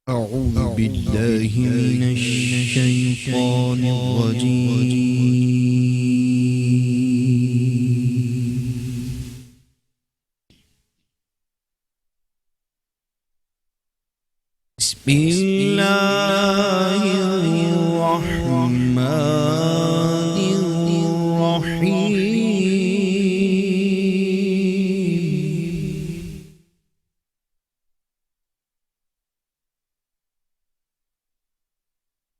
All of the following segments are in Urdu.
أعوذ بالله من الشيطان الرجيم. بسم الله الرحمن الرحيم.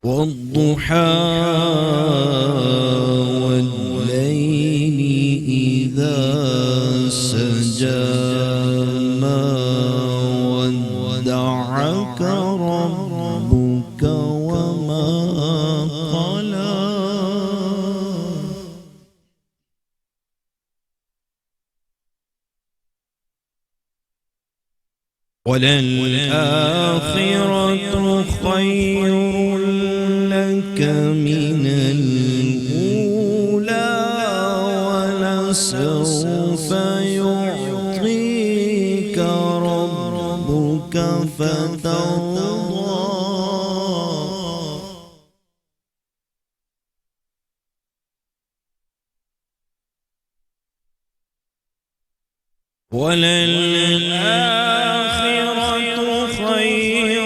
والضحى والليل إذا سجى ما ودعك ربك وما قلى وللآخرة خير لك من الأولى ولسوف يعطيك ربك فترضى وللآخرة خير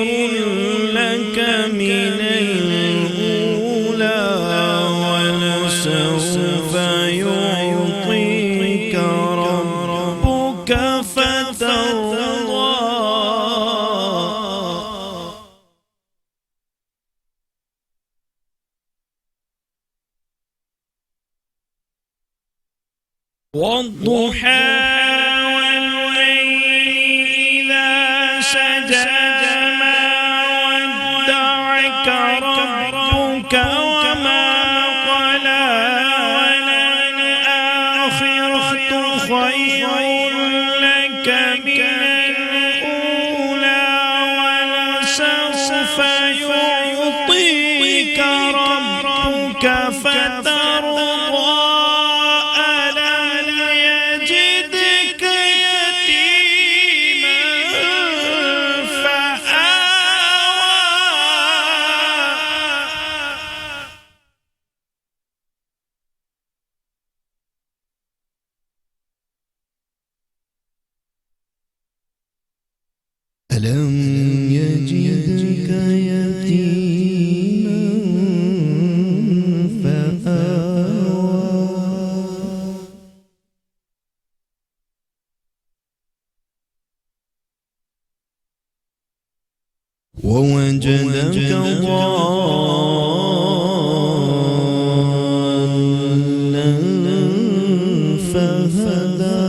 لك من الأولى ولسوف يعطيك ربك فترضى والضحى ربك وما قلى وللآخرة خير لك من الأولى ولسوف يعطيك ربك فترضى ألم يجدك يتيما ألم يجدك يتيما فآوى ووجدك ضالا فهدى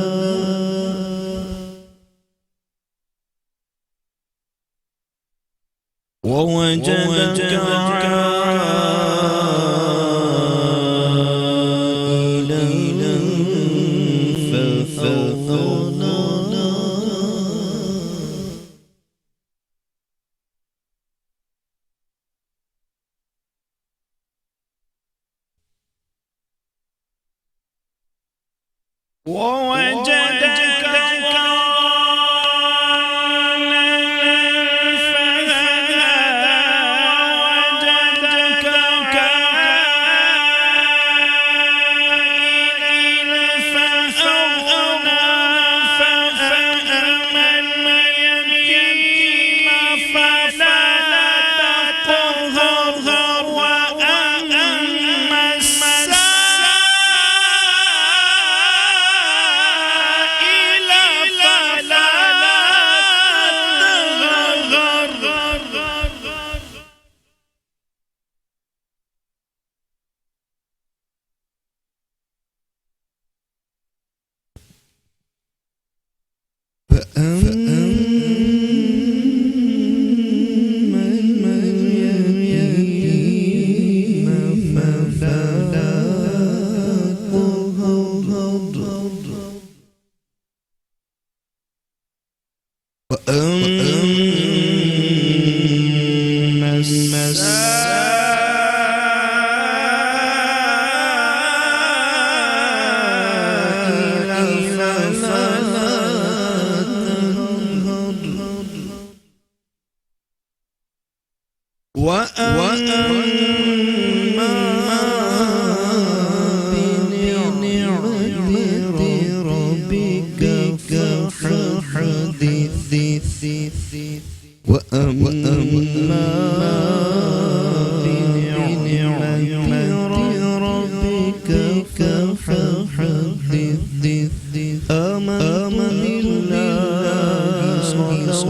ووجدك عائلا فأغنى ووجدك وَأَمَّا بِنِعْمَةِ رَبِّكَ فَحَدِّثْ وَأَمَّا بِنِعْمَةِ رَبِّكَ فَحَدِّثْ آمَنْتُ بِاللَّهِ صَدَقَ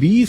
20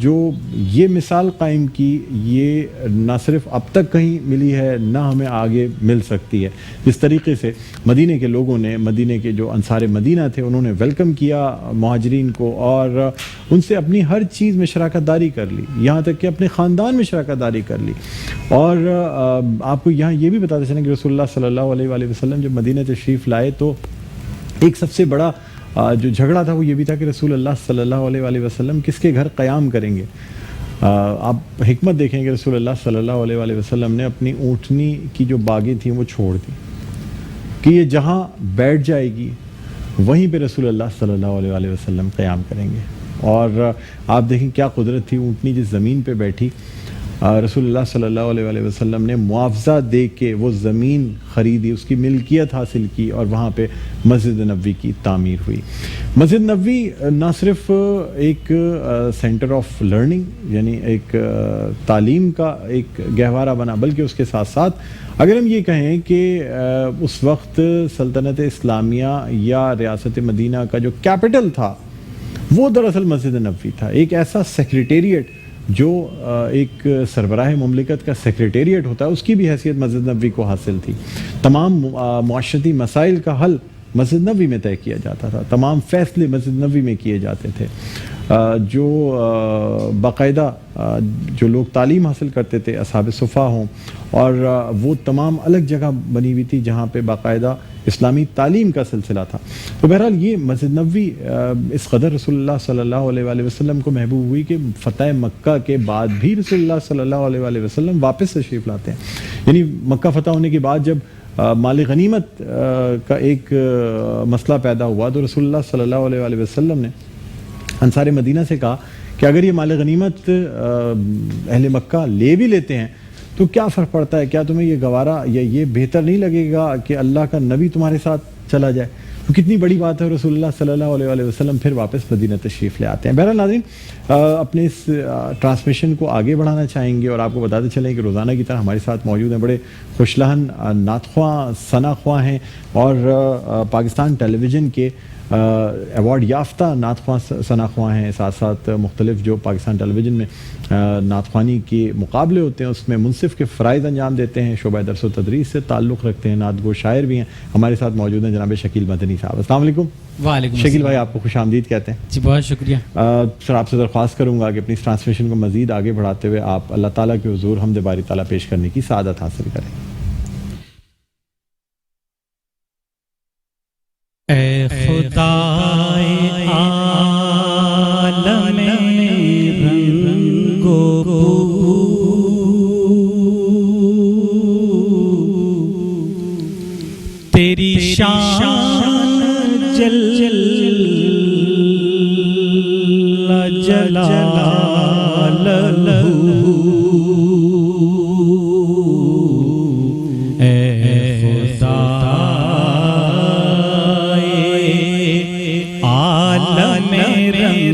جو یہ مثال قائم کی یہ نہ صرف اب تک کہیں ملی ہے نہ ہمیں آگے مل سکتی ہے. جس طریقے سے مدینے کے لوگوں نے، مدینے کے جو انصار مدینہ تھے انہوں نے ویلکم کیا مہاجرین کو اور ان سے اپنی ہر چیز میں شراکت داری کر لی، یہاں تک کہ اپنے خاندان میں شراکت داری کر لی. اور آپ کو یہاں یہ بھی بتاتے چلیں کہ رسول اللہ صلی اللہ علیہ وآلہ وسلم جب مدینہ تشریف لائے تو ایک سب سے بڑا جو جھگڑا تھا وہ یہ بھی تھا کہ رسول اللہ صلی اللہ علیہ وآلہ وسلم کس کے گھر قیام کریں گے. آپ حکمت دیکھیں کہ رسول اللہ صلی اللہ علیہ وآلہ وسلم نے اپنی اونٹنی کی جو باغیں تھیں وہ چھوڑ دی کہ یہ جہاں بیٹھ جائے گی وہیں پہ رسول اللہ صلی اللہ علیہ وآلہ وسلم قیام کریں گے. اور آپ دیکھیں کیا قدرت تھی، اونٹنی جس زمین پہ بیٹھی رسول اللہ صلی اللہ علیہ وآلہ وسلم نے معاوضہ دے کے وہ زمین خریدی، اس کی ملکیت حاصل کی اور وہاں پہ مسجد نبوی کی تعمیر ہوئی. مسجد نبوی نہ صرف ایک سینٹر آف لرننگ یعنی ایک تعلیم کا ایک گہوارہ بنا، بلکہ اس کے ساتھ ساتھ اگر ہم یہ کہیں کہ اس وقت سلطنت اسلامیہ یا ریاست مدینہ کا جو کیپٹل تھا وہ دراصل مسجد نبوی تھا. ایک ایسا سیکریٹریٹ جو ایک سربراہ مملکت کا سیکریٹریٹ ہوتا ہے اس کی بھی حیثیت مسجد نبوی کو حاصل تھی. تمام معاشرتی مسائل کا حل مسجد نبوی میں طے کیا جاتا تھا، تمام فیصلے مسجد نبوی میں کیے جاتے تھے. جو باقاعدہ جو لوگ تعلیم حاصل کرتے تھے اصحاب صفا ہوں اور وہ تمام الگ جگہ بنی ہوئی تھی جہاں پہ باقاعدہ اسلامی تعلیم کا سلسلہ تھا. تو بہرحال یہ مسجد نبوی اس قدر رسول اللہ صلی اللہ علیہ وآلہ وسلم کو محبوب ہوئی کہ فتح مکہ کے بعد بھی رسول اللہ صلی اللہ علیہ وآلہ وسلم واپس تشریف لاتے ہیں. یعنی مکہ فتح ہونے کے بعد جب مال غنیمت کا ایک مسئلہ پیدا ہوا تو رسول اللہ صلی اللہ علیہ وآلہ وسلم نے انصار مدینہ سے کہا کہ اگر یہ مال غنیمت اہل مکہ لے بھی لیتے ہیں تو کیا فرق پڑتا ہے، کیا تمہیں یہ گوارا یا یہ بہتر نہیں لگے گا کہ اللہ کا نبی تمہارے ساتھ چلا جائے. تو کتنی بڑی بات ہے، رسول اللہ صلی اللہ علیہ وآلہ وسلم پھر واپس مدینہ تشریف لے آتے ہیں. بہرحال ناظرین اپنے اس ٹرانسمیشن کو آگے بڑھانا چاہیں گے اور آپ کو بتاتے چلیں کہ روزانہ کی طرح ہمارے ساتھ موجود ہیں بڑے خوش لہن نعت خواں ثنا خواں ہیں اور پاکستان ٹیلی ویژن کے ایوارڈ یافتہ نعت خواں ثنا خواں ہیں. ساتھ ساتھ مختلف جو پاکستان ٹیلی ویژن میں نعت خوانی کے مقابلے ہوتے ہیں اس میں منصف کے فرائض انجام دیتے ہیں، شعبہ درس و تدریس سے تعلق رکھتے ہیں، نعت گو شاعر بھی ہیں. ہمارے ساتھ موجود ہیں جناب شکیل مدنی صاحب. السلام علیکم. وعلیکم شکیل بھائی آپ کو خوش آمدید کہتے ہیں. جی بہت شکریہ. سر آپ سے درخواست کروں گا کہ اپنی اس ٹرانسمیشن کو مزید آگے بڑھاتے ہوئے آپ اللہ تعالیٰ کے حضور حمد باری تعالیٰ پیش کرنے کی سعادت حاصل کریں. اے خدائے عالم رنگ و بو، تیری شان جل جلالہ، اے خدا عالم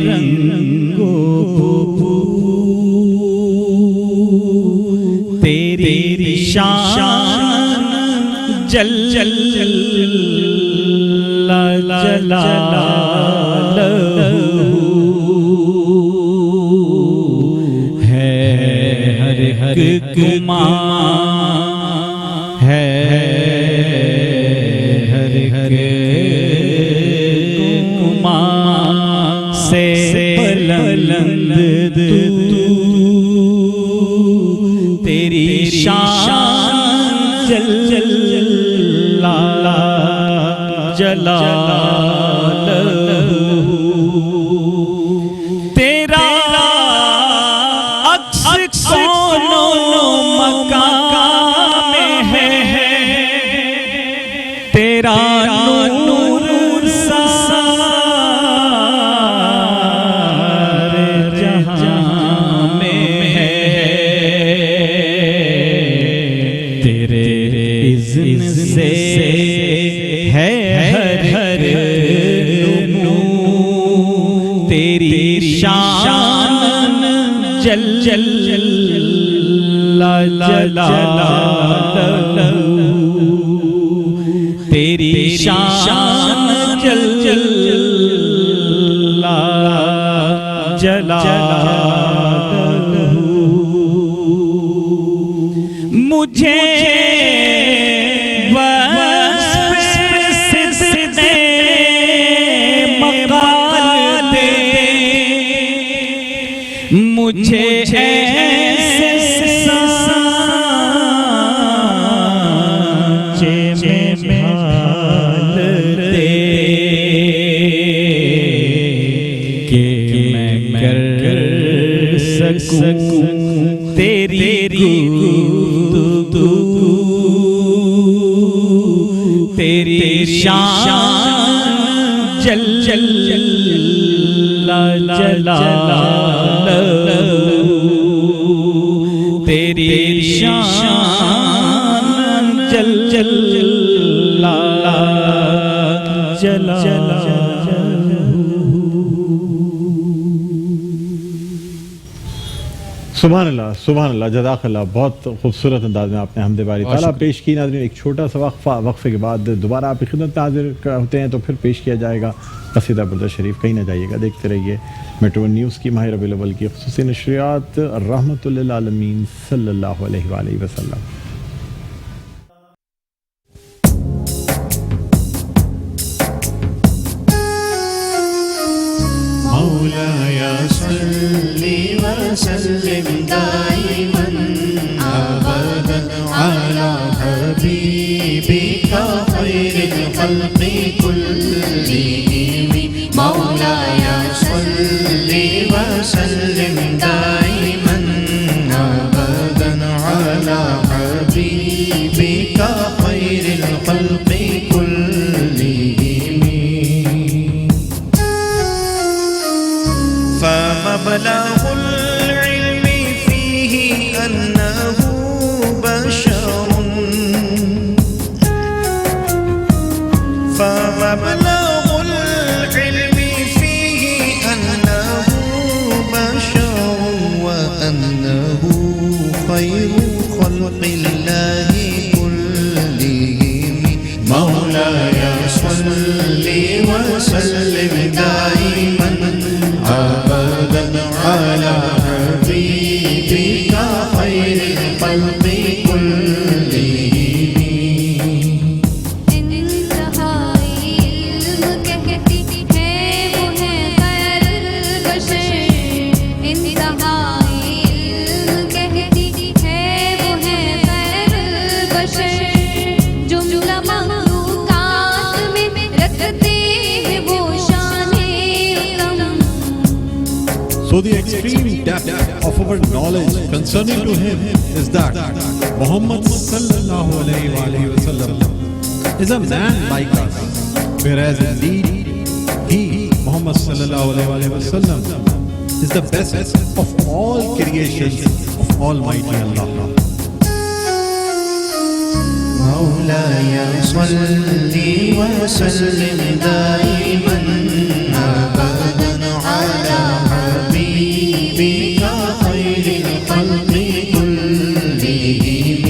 رنگ و بو، تیری شان جل جلالہ ہے، ہر ایک گمان ہے، ہر ایک گمان سے بلند تو، تیری شان جل جلالہ، تیرا عکس کون و مکان میں ہے، تیرا نور سارے جہاں میں ہے، تیرے اذن سے ہے ہر نور، تیری شان جل جلالہ، تیری شان جل جلالہ مجھے مجھے ایسے سانچے میں ڈھال دے کہ میں کر سکوں تیری گفتگو تیری شان جل جلالہ تیری شان جل جلالہ سبحان اللہ سبحان اللہ، جزاک اللہ، بہت خوبصورت انداز میں آپ نے حمد باری تعالیٰ پیش کی۔ ناظرین ایک چھوٹا سا وقفے کے بعد دوبارہ آپ کی خدمت میں حاضر ہوتے ہیں تو پھر پیش کیا جائے گا قصیدہ برد شریف، کہیں نہ جائیے گا، دیکھتے رہیے میٹرو ون نیوز کی ماہ ربیع الاول کی خصوصی نشریات رحمت للعالمین صلی اللہ علیہ وآلہ وسلم۔ مولاي صل وسلم دائما أبدا على حبيبك خير الخلق كلهم مولاي صل وسلم دائما أبدا على حبيبك خير الخلق كلهم فمبلغ العلم فيه أنه بشر فمبلغ العلم فيه أنه بشر وأنه خير خلق الله كلهم مولاي صل وسلم دائما أبدا على حبيبك خير الخلق كلهم انتہائی علم کہتی ہے وہ ہے خیر البشر انتہائی علم کہتی ہے وہ ہے خیر البشر جملہ مخلوقات میں رکھتے ہیں وہ شان علم So the extreme depth of our knowledge concerning to him is that Muhammad sallallahu alayhi wa sallam is a man like us, whereas indeed he, Muhammad sallallahu alayhi wa sallam, is the best of all creations of Almighty Allah. مولاي صل وسلم دائما أبدا على حبيبك خير الخلق كلهم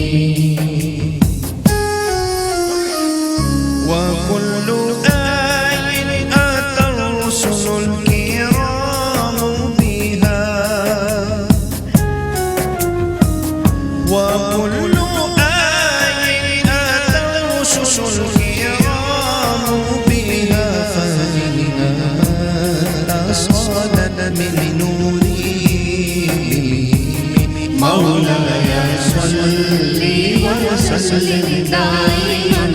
وكل آية أتى الرسل الكرام بها وكل آية أتى الرسل الكرام بها فإنها أصالت من نوره مولاي صل وسلم دائما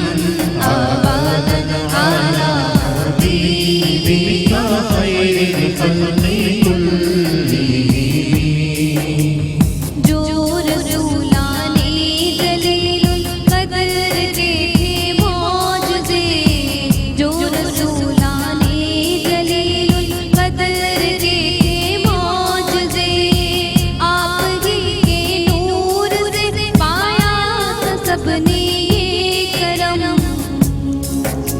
أبدا على حبيبك خير الخلق كلهم جو رسولانی دلیل القدر کے تھے معجزے جو رسولانی دلیل القدر کے تھے معجزے آپ ہی کے نور سے پایا تھا سب نے یہ کرم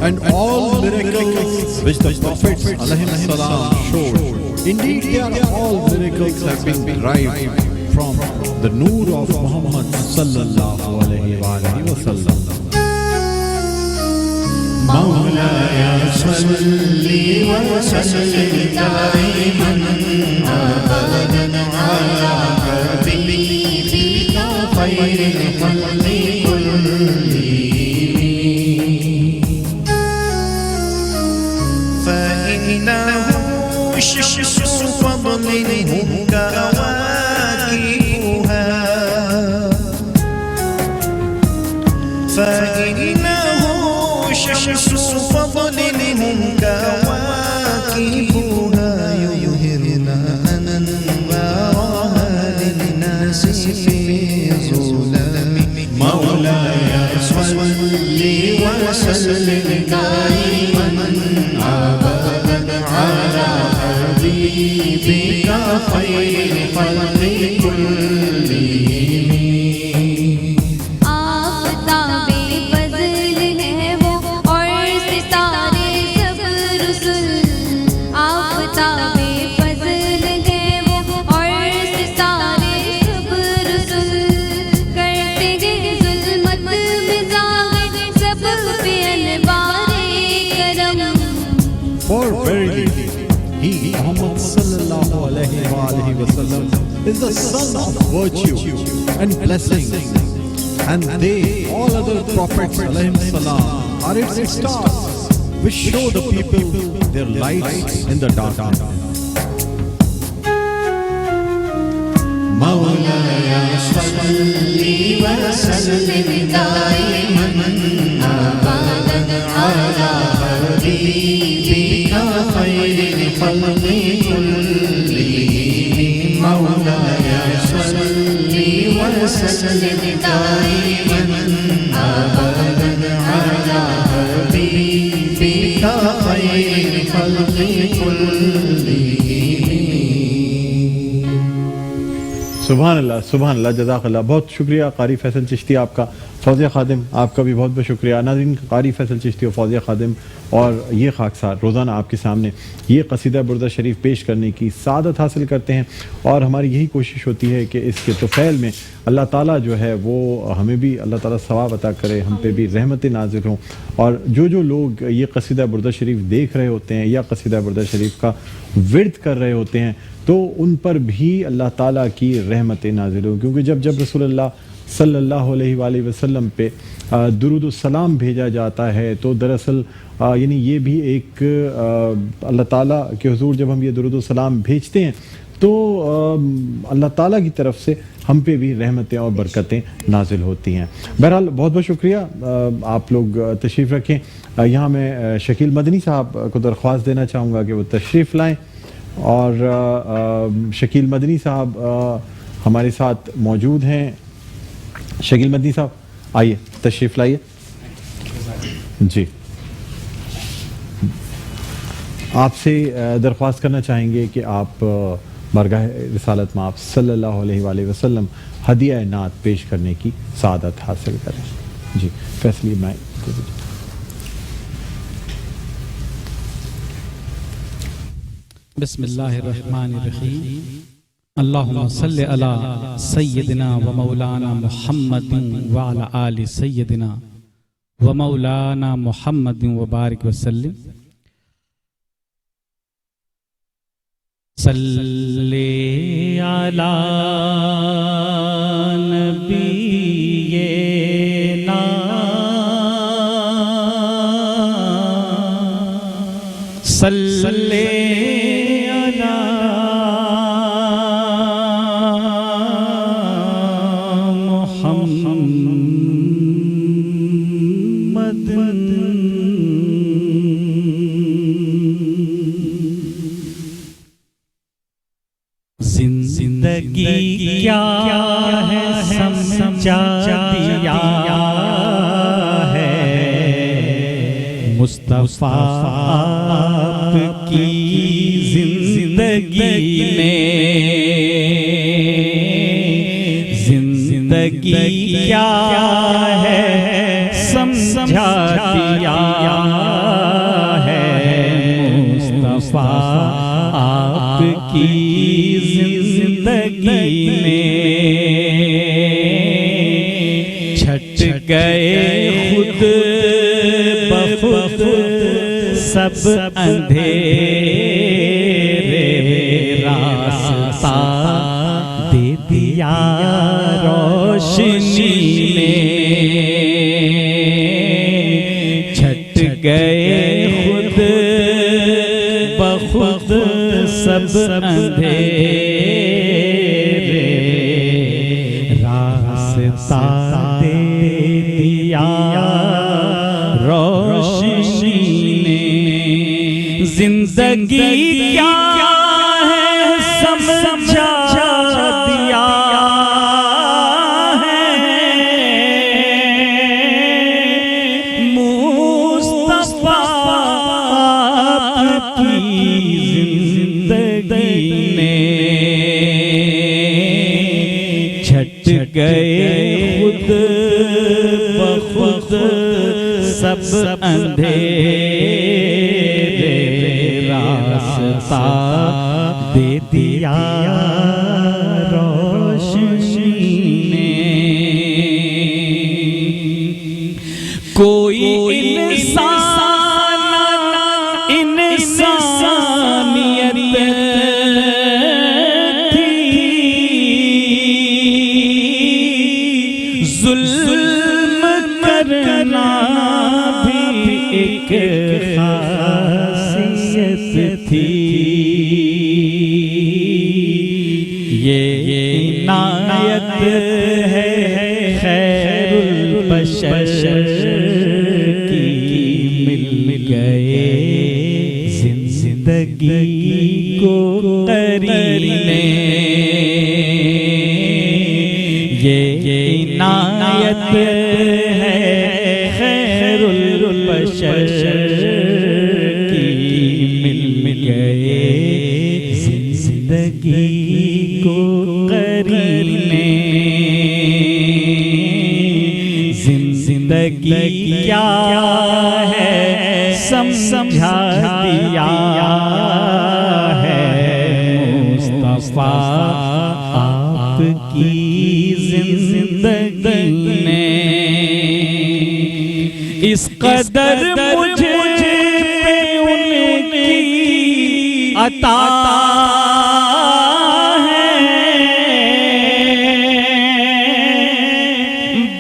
And all miracles which the prophets alayhi salam showed, indeed they are all miracles have been derived from the noor of Muhammad sallallahu alayhi wa sallam. مولاي صل وسلم دائما خير الخلق كلهم فإنه شمس فضل هم كواكبها فإنه شمس فضل هم كواكبها يظهرن أنوارها للناس في ظلام مولاي صل وسلم دائما أبدا على حبيبك خير الخلق كلهم آفتاب فضل ہے وہ اور ستارے سب رسل آفتاب فضل ہے وہ اور ستارے سب رسل کرتے گئے ظلمت میں ظاہر سب پہ انوار کرم For verily, he, Muhammad sallallahu alaihi wasallam, is the son of virtue and blessings, and they, all other prophets alayhim salam, are its stars, which show the people their lights in the darkness. مولاي صل وسلم دائما أبدا على حبيبك خير الخلق كلهم مولاي صل وسلم دائما أبدا على حبيبك خير الخلق كلهم سبحان اللہ جزاک اللہ. بہت شکریہ قاری فیصل چشتی آپ کا. فوزیہ خادم آپ کا بھی بہت بہت شکریہ. ناظرین, قاری فیصل چشتی اور فوزیہ خادم اور یہ خاکسار روزانہ آپ کے سامنے یہ قصیدہ بردہ شریف پیش کرنے کی سعادت حاصل کرتے ہیں, اور ہماری یہی کوشش ہوتی ہے کہ اس کے طفیل میں اللہ تعالیٰ جو ہے وہ ہمیں بھی اللہ تعالیٰ ثواب عطا کرے, ہم پہ بھی رحمتیں نازل ہوں. اور جو لوگ یہ قصیدہ بردہ شریف دیکھ رہے ہوتے ہیں یا قصیدہ بردہ شریف کا ورد کر رہے ہوتے ہیں تو ان پر بھی اللہ تعالیٰ کی رحمتیں نازل ہوں, کیونکہ جب رسول اللہ صلی اللہ علیہ وآلہ وسلم پہ درود السلام بھیجا جاتا ہے تو دراصل یعنی یہ بھی ایک اللہ تعالیٰ کے حضور جب ہم یہ درود السلام بھیجتے ہیں تو اللہ تعالیٰ کی طرف سے ہم پہ بھی رحمتیں اور برکتیں نازل ہوتی ہیں. بہرحال بہت بہت شکریہ, آپ لوگ تشریف رکھیں. یہاں میں شکیل مدنی صاحب کو درخواست دینا چاہوں گا کہ وہ تشریف لائیں, اور شکیل مدنی صاحب ہمارے ساتھ موجود ہیں. شکیل مدنی صاحب آئیے, تشریف لائیے. جی, آپ سے درخواست کرنا چاہیں گے کہ آپ بارگاہ رسالت مآب صلی اللہ علیہ وآلہ وسلم ہدیہ نعت پیش کرنے کی سعادت حاصل کریں. جی, فیصلی میں بسم اللہ الرحمن الرحیم. اللہم صلی علی سیدنا و مولانا محمد وعلی آل سیدنا و مولانا محمد وبارک وسلم. صلی علی نبینا صلی زندگی کیا ہے سمجھا دیا ہے مصطفیٰ آپ کی زندگی میں. زندگی کیا ہے سمجھا دیا ہے مصطفیٰ آپ کی زندگی میں. چھٹ گئے خود بخود سب اندھیرے راستہ دے دیا روشنی اندھیرے راستہ دے دیا روشنی نے، زندگی کیا ہے سمجھا دیا ہے، مصطفیٰ آپ کی زندگی نے، چھٹ گئے خود بخود سب اندھیرے، راستہ دے دیا روشنی نے، کوئی انسانیت تھی، ظلم کرنا بھی ایک خاصیت تھی، یہ عنایت ہے خیر البشر کی، مل گئے زندگی کو قرینے، یہ عنایت ہے خیر البشر کی، مل گئے زندگی کو قرینے، زندگی کیا ہے سمجھا دیا ہے، مصطفیٰ آپ کی زندگی نے، اس قدر مجھ پہ ان کی عطا ہے،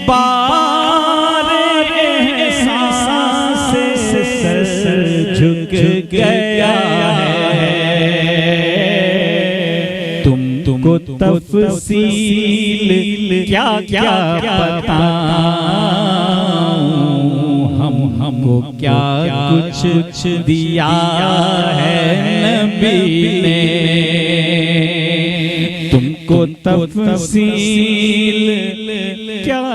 بار احساس سے سر جھک گیا ہے، تم کو تفصیل کیا کیا بتاؤں، ہم کو کیا کچھ دیا ہے نبی نے، تم کو تفصیل کیا